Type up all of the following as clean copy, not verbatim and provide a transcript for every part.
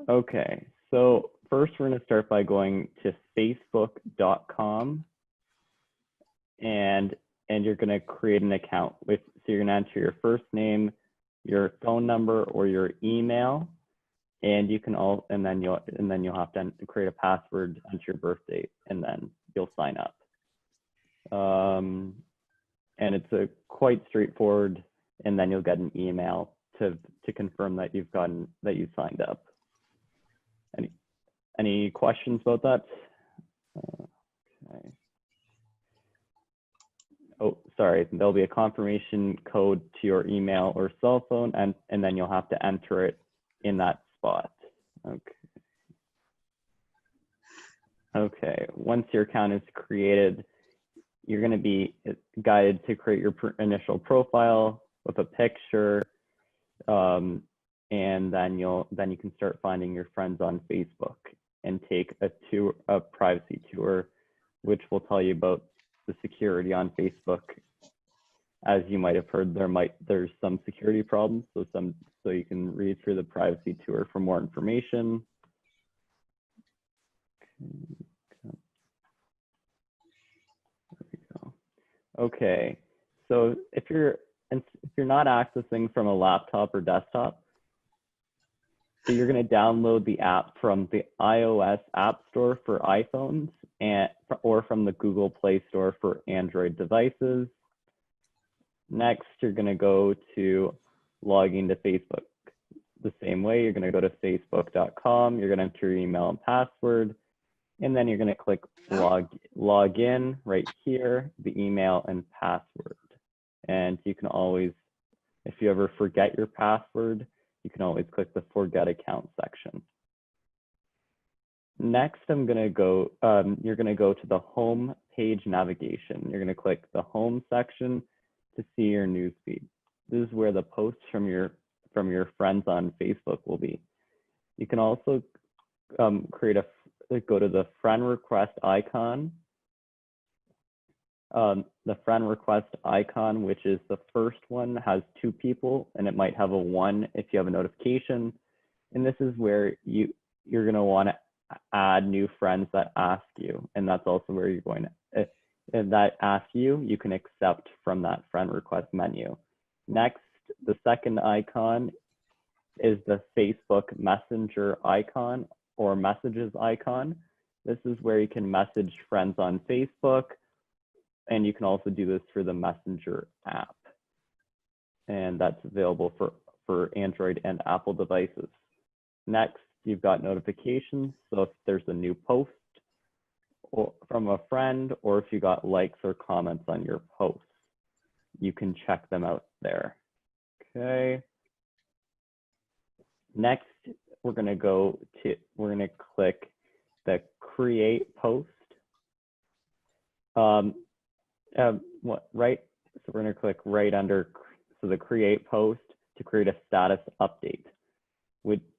Okay, so first we're going to start by going to facebook.com and you're going to create an account with, so you're going to enter your first name, your phone number, or your email, and you can and then you'll have to create a password, enter your birth date, and then you'll sign up. And it's a quite straightforward, and then you'll get an email to confirm that you've signed up. Any questions about that? Okay. Oh, sorry, there'll be a confirmation code to your email or cell phone, and then you'll have to enter it in that spot. Okay. Okay, once your account is created, you're going to be guided to create your initial profile with a picture, and then you can start finding your friends on Facebook and take a privacy tour, which will tell you about the security on Facebook. As you might have heard, there's some security problems, so you can read through the privacy tour for more information. Okay, so if you're not accessing from a laptop or desktop, so you're going to download the app from the iOS App Store for iPhones or from the Google Play Store for Android devices. Next, you're going to go to log into Facebook. The same way, you're going to go to facebook.com, you're going to enter your email and password, and then you're going to click log in right here, the email and password. And you can always, if you ever forget your password, you can always click the forget account section. Next, you're going to go to the home page navigation. You're going to click the home section to see your newsfeed. This is where the posts from your friends on Facebook will be. You can also go to the friend request icon. The friend request icon, which is the first one, has 2 people, and it might have a 1 if you have a notification. And this is where you're going to want to add new friends that ask you, and that's also where you're going to, if that asks you, you can accept from that friend request menu. Next, the second icon is the Facebook Messenger icon or messages icon. This is where you can message friends on Facebook, and you can also do this for the Messenger app. And that's available for Android and Apple devices. Next, you've got notifications. So if there's a new post from a friend, or if you got likes or comments on your posts, you can check them out there. Okay. Next, we're going to click the create post. So we're going to click right under the create post to create a status update,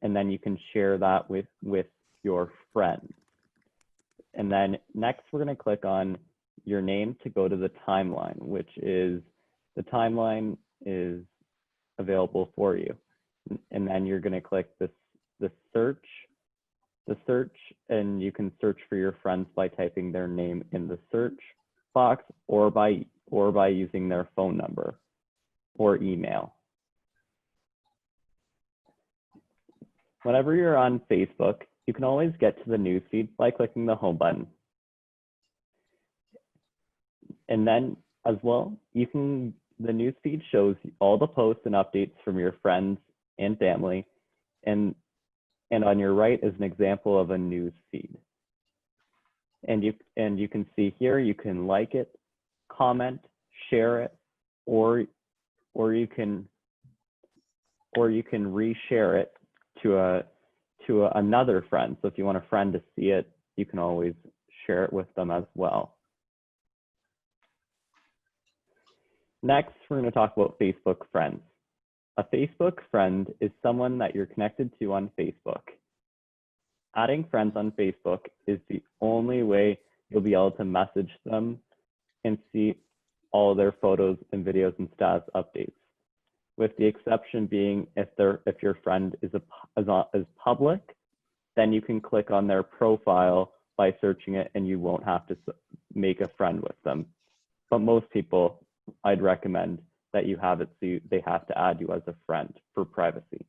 and then you can share that with your friends. And then next, we're going to click on your name to go to the timeline, which is the timeline is available for you. And then you're going to click the search, and you can search for your friends by typing their name in the search box, or by using their phone number or email. Whenever you're on Facebook, you can always get to the newsfeed by clicking the home button. And then as well, the newsfeed shows all the posts and updates from your friends and family, and on your right is an example of a news feed. And you can see here, you can like it, comment, share it, or you can reshare it to another friend. So if you want a friend to see it, you can always share it with them as well. Next, we're going to talk about Facebook friends. A Facebook friend is someone that you're connected to on Facebook. Adding friends on Facebook is the only way you'll be able to message them and see all their photos and videos and status updates, with the exception being if your friend is public then you can click on their profile by searching it and you won't have to make a friend with them. But most people, I'd recommend that you have it so they have to add you as a friend for privacy.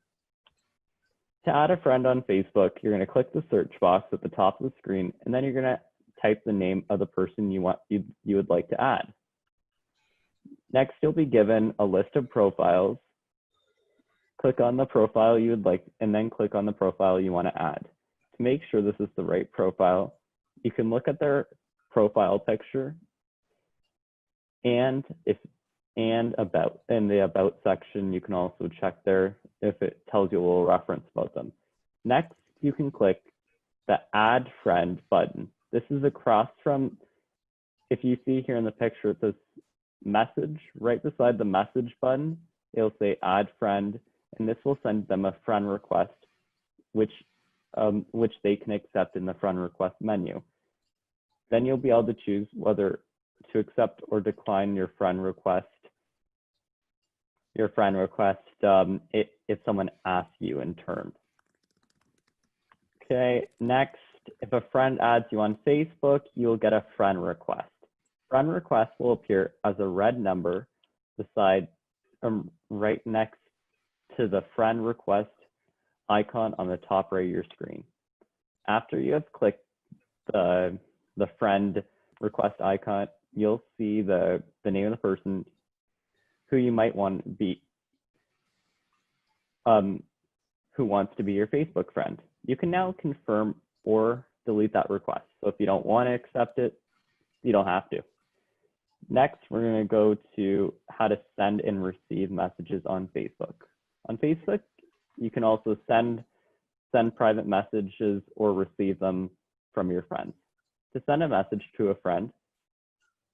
To add a friend on Facebook, you're going to click the search box at the top of the screen, and then you're going to type the name of the person you would like to add. Next, you'll be given a list of profiles. Click on the profile you would like, and then click on the profile you want to add. To make sure this is the right profile, you can look at their profile picture and in the about section, you can also check there if it tells you a little reference about them. Next, you can click the add friend button. This is across from, if you see here in the picture, it says message. Right beside the message button, it'll say add friend, and this will send them a friend request, which they can accept in the friend request menu. Then you'll be able to choose whether to accept or decline your friend request. If someone asks you in turn. Okay, next, if a friend adds you on Facebook, you'll get a friend request. Friend request will appear as a red number beside, right next to the friend request icon on the top right of your screen. After you have clicked the friend request icon, you'll see the name of the person who you might want to be, who wants to be your Facebook friend. You can now confirm or delete that request. So if you don't want to accept it, you don't have to. Next, we're going to go to how to send and receive messages on Facebook. On Facebook, you can also send private messages or receive them from your friends. To send a message to a friend,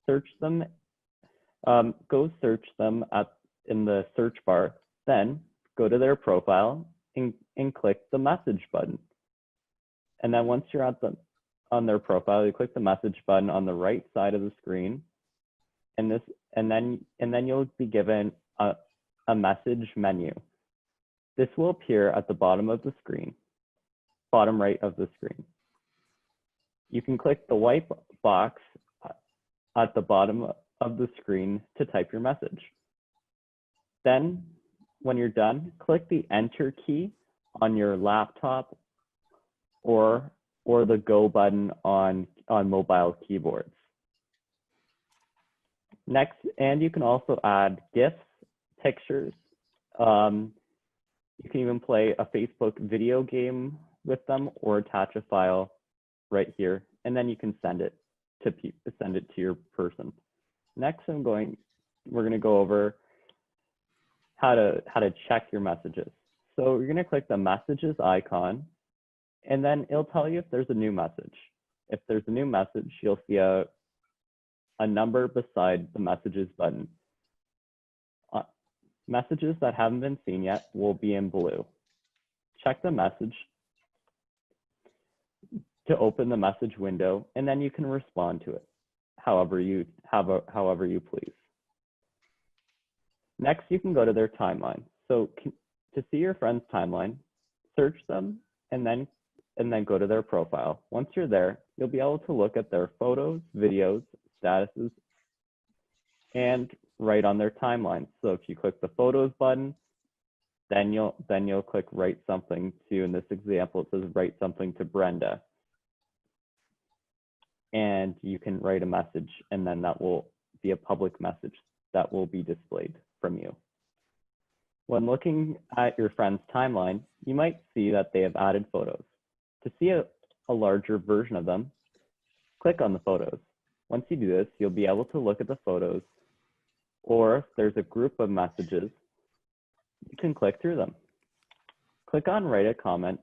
search them, go search them in the search bar, then go to their profile and click the message button. And then once you're on their profile, you click the message button on the right side of the screen, and then you'll be given a message menu. This will appear at the bottom of the screen, bottom right of the screen. You can click the white box at the bottom of the screen to type your message. Then, when you're done, click the Enter key on your laptop or the Go button on mobile keyboards. Next, and you can also add GIFs, pictures. You can even play a Facebook video game with them or attach a file right here, and then you can send it to your person. Next, we're going to go over how to check your messages. So you're going to click the messages icon, and then it'll tell you if there's a new message. If there's a new message, you'll see a number beside the messages button. Messages that haven't been seen yet will be in blue. Check the message to open the message window, and then you can respond to it however you please. Next, you can go to their timeline. So to see your friend's timeline, search them and then go to their profile. Once you're there, you'll be able to look at their photos, videos, statuses, and write on their timeline. So if you click the photos button, then you'll click write something to, in this example, it says write something to Brenda. And you can write a message, and then that will be a public message that will be displayed from you. When looking at your friend's timeline, you might see that they have added photos. To see a larger version of them, click on the photos. Once you do this, you'll be able to look at the photos, or if there's a group of messages, you can click through them. Click on write a comment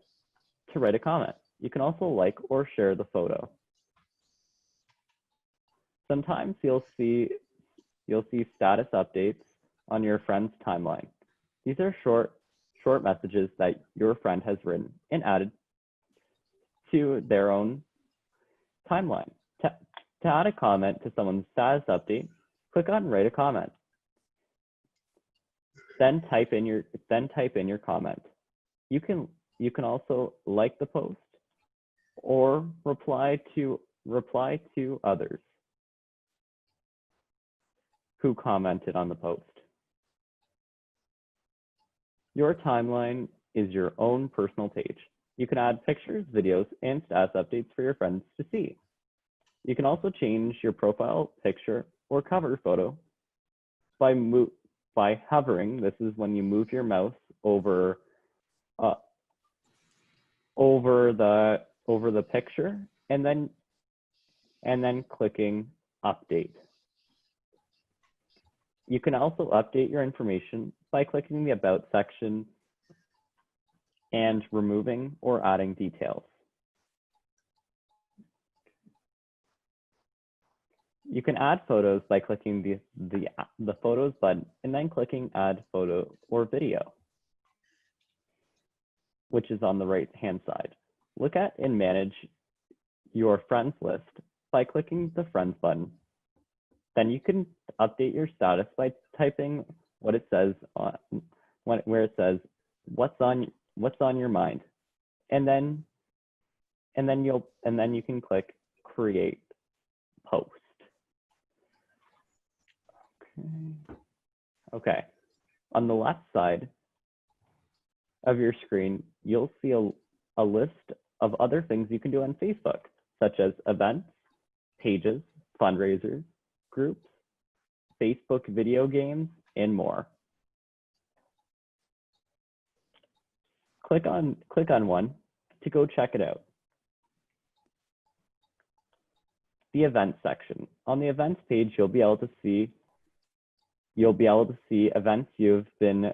to write a comment. You can also like or share the photo. Sometimes you'll see status updates on your friend's timeline. These are short messages that your friend has written and added to their own timeline. To add a comment to someone's status update, click on write a comment. Then type in your comment. You can also like the post or reply to others who commented on the post. Your timeline is your own personal page. You can add pictures, videos, and status updates for your friends to see. You can also change your profile picture or cover photo by hovering. This is when you move your mouse over the picture and then clicking update. You can also update your information by clicking the About section and removing or adding details. You can add photos by clicking the Photos button and then clicking Add Photo or Video, which is on the right-hand side. Look at and manage your friends list by clicking the Friends button. Then you can update your status by typing what it says where it says what's on your mind, and then you can click Create Post. Okay. On the left side of your screen, you'll see a list of other things you can do on Facebook, such as events, pages, fundraisers, groups, Facebook video games, and more. Click on one to go check it out. The events section. On the events page, you'll be able to see events you've been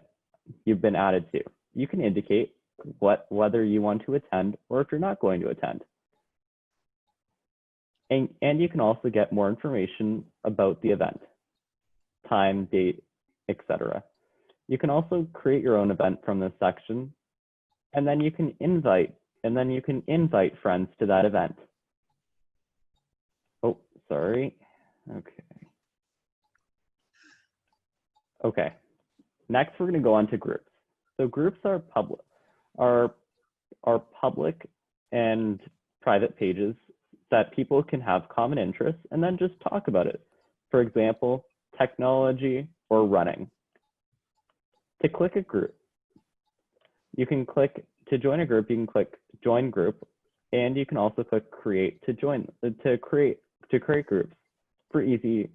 added to. You can indicate whether you want to attend or if you're not going to attend. And you can also get more information about the event, time, date, etc. You can also create your own event from this section, and then you can invite friends to that event. Oh, sorry. Okay. Next, we're going to go on to groups. So groups are public and private pages that people can have common interests and then just talk about it. For example, technology or running. To click a group, you can click to join a group, you can click Join Group, and you can also click Create to create groups for easy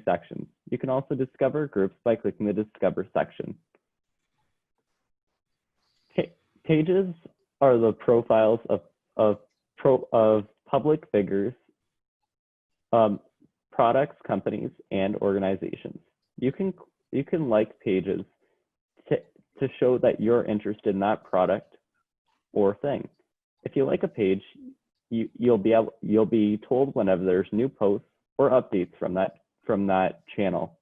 sections. You can also discover groups by clicking the Discover section. Pages are the profiles of public figures, products, companies, and organizations. You can like pages to show that you're interested in that product or thing. If you like a page, you'll be told whenever there's new posts or updates from that channel,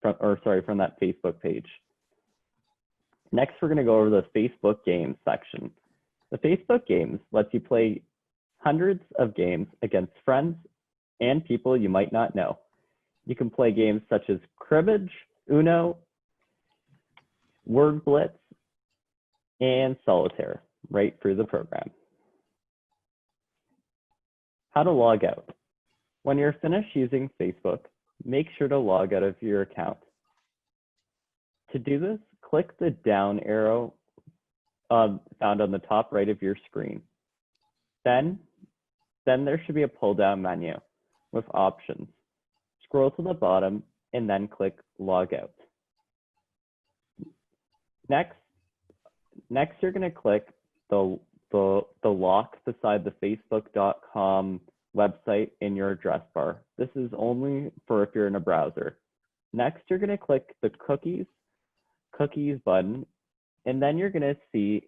from that Facebook page. Next, we're going to go over the Facebook Games section. The Facebook Games lets you play hundreds of games against friends and people you might not know. You can play games such as Cribbage, Uno, Word Blitz, and Solitaire right through the program. How to log out. When you're finished using Facebook, make sure to log out of your account. To do this, click the down arrow found on the top right of your screen. Then there should be a pull-down menu with options. Scroll to the bottom and then click Log Out. Next you're going to click the lock beside the facebook.com website in your address bar. This is only for if you're in a browser. Next, you're going to click the cookies button, and then you're going to see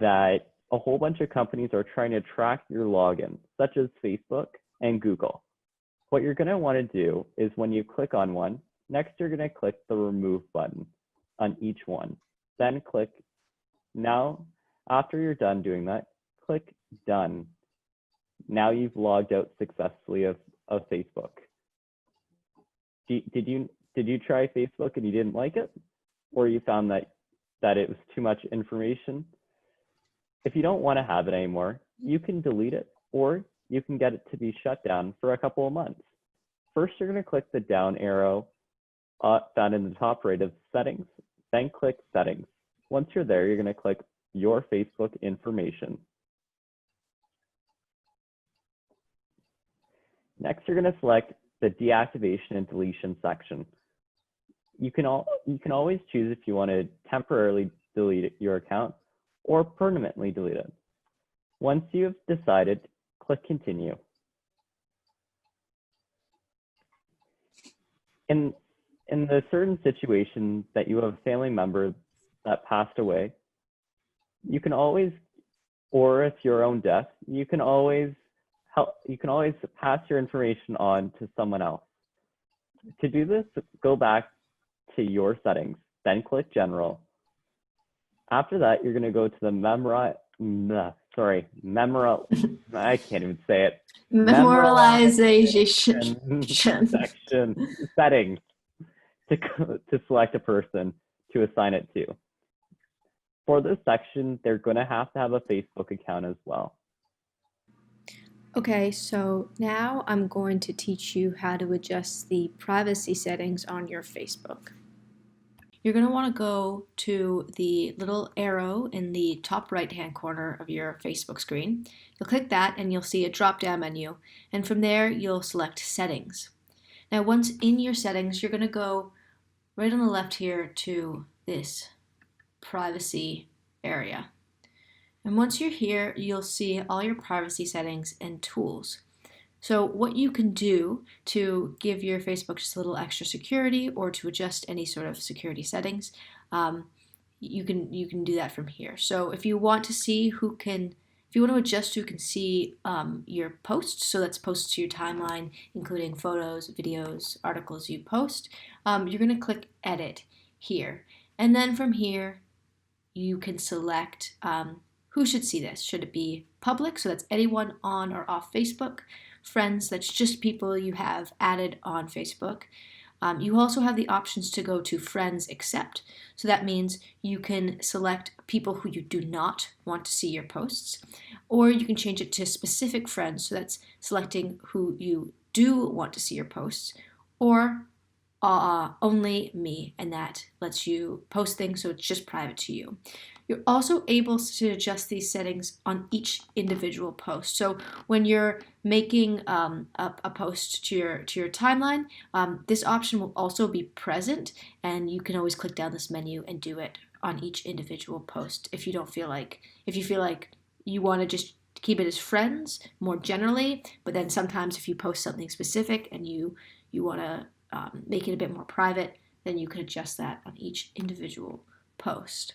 that a whole bunch of companies are trying to track your login, such as Facebook and Google. What you're going to want to do is when you click on one, next you're going to click the remove button on each one. Then click, now after you're done doing that, click done. Now you've logged out successfully of Facebook. Did you try Facebook and you didn't like it? Or you found that it was too much information? If you don't want to have it anymore, you can delete it, or you can get it to be shut down for a couple of months. First, you're going to click the down arrow found in the top right of settings, then click settings. Once you're there, you're going to click your Facebook information. Next, you're going to select the deactivation and deletion section. You can always choose if you want to temporarily delete your account or permanently delete it. Once you've decided, click continue. In the certain situation that you have a family member that passed away, you can always, or if your own death, you can always pass your information on to someone else. To do this, go back to your settings, then click general. After that, you're going to go to the I can't even say it. Memorialization section settings to select a person to assign it to. For this section, they're going to have a Facebook account as well. Okay, so now I'm going to teach you how to adjust the privacy settings on your Facebook. You're going to want to go to the little arrow in the top right-hand corner of your Facebook screen. You'll click that and you'll see a drop-down menu, and from there you'll select Settings. Now once in your settings, you're going to go right on the left here to this privacy area. And once you're here, you'll see all your privacy settings and tools. So what you can do to give your Facebook just a little extra security or to adjust any sort of security settings, you can do that from here. So if you want to see if you want to adjust who can see your posts, so that's posts to your timeline, including photos, videos, articles you post, you're going to click Edit here. And then from here, you can select who should see this. Should it be public, so that's anyone on or off Facebook? Friends, that's just people you have added on Facebook. You also have the options to go to Friends Except, so that means you can select people who you do not want to see your posts, or you can change it to Specific Friends, so that's selecting who you do want to see your posts, or Only Me, and that lets you post things so it's just private to you. You're also able to adjust these settings on each individual post. So when you're making a post to your timeline, this option will also be present, and you can always click down this menu and do it on each individual post if you feel like you want to just keep it as friends more generally, but then sometimes if you post something specific and you want to make it a bit more private, then you can adjust that on each individual post.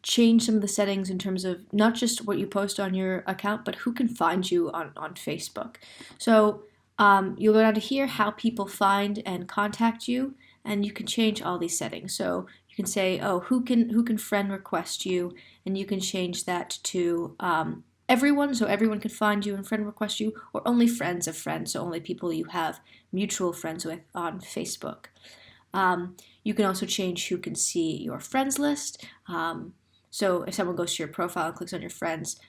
Change some of the settings in terms of not just what you post on your account, but who can find you on Facebook. So you'll go down to here, how people find and contact you, and you can change all these settings. So you can say, oh, who can friend request you, and you can change that to everyone, so everyone can find you and friend request you, or only friends of friends, so only people you have mutual friends with on Facebook. You can also change who can see your friends list. So if someone goes to your profile and clicks on your friends,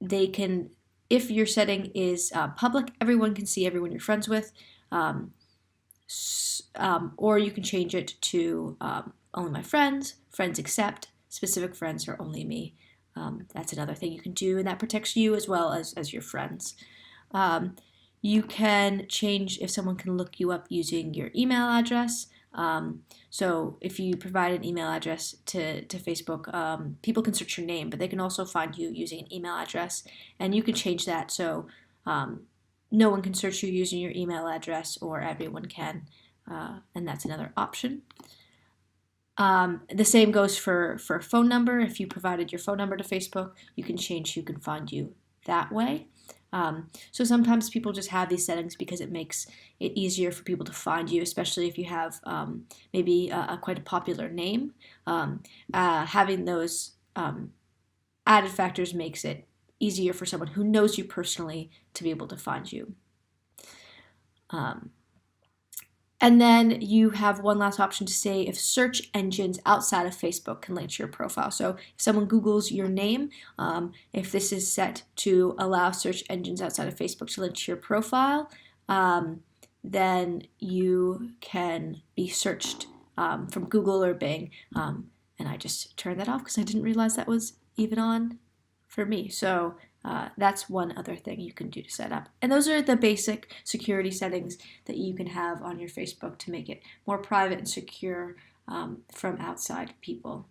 they can, if your setting is public, everyone can see everyone you're friends with, or you can change it to only my friends, friends except, specific friends, or only me. That's another thing you can do, and that protects you as well as your friends. You can change if someone can look you up using your email address. So if you provide an email address to Facebook, people can search your name, but they can also find you using an email address, and you can change that so no one can search you using your email address, or everyone can, and that's another option. The same goes for a phone number. If you provided your phone number to Facebook, you can change who can find you that way. So sometimes people just have these settings because it makes it easier for people to find you, especially if you have maybe quite a popular name. Having those added factors makes it easier for someone who knows you personally to be able to find you. And then you have one last option to say if search engines outside of Facebook can link to your profile. So if someone Googles your name, if this is set to allow search engines outside of Facebook to link to your profile, then you can be searched from Google or Bing. And I just turned that off because I didn't realize that was even on for me. So that's one other thing you can do to set up. And those are the basic security settings that you can have on your Facebook to make it more private and secure from outside people.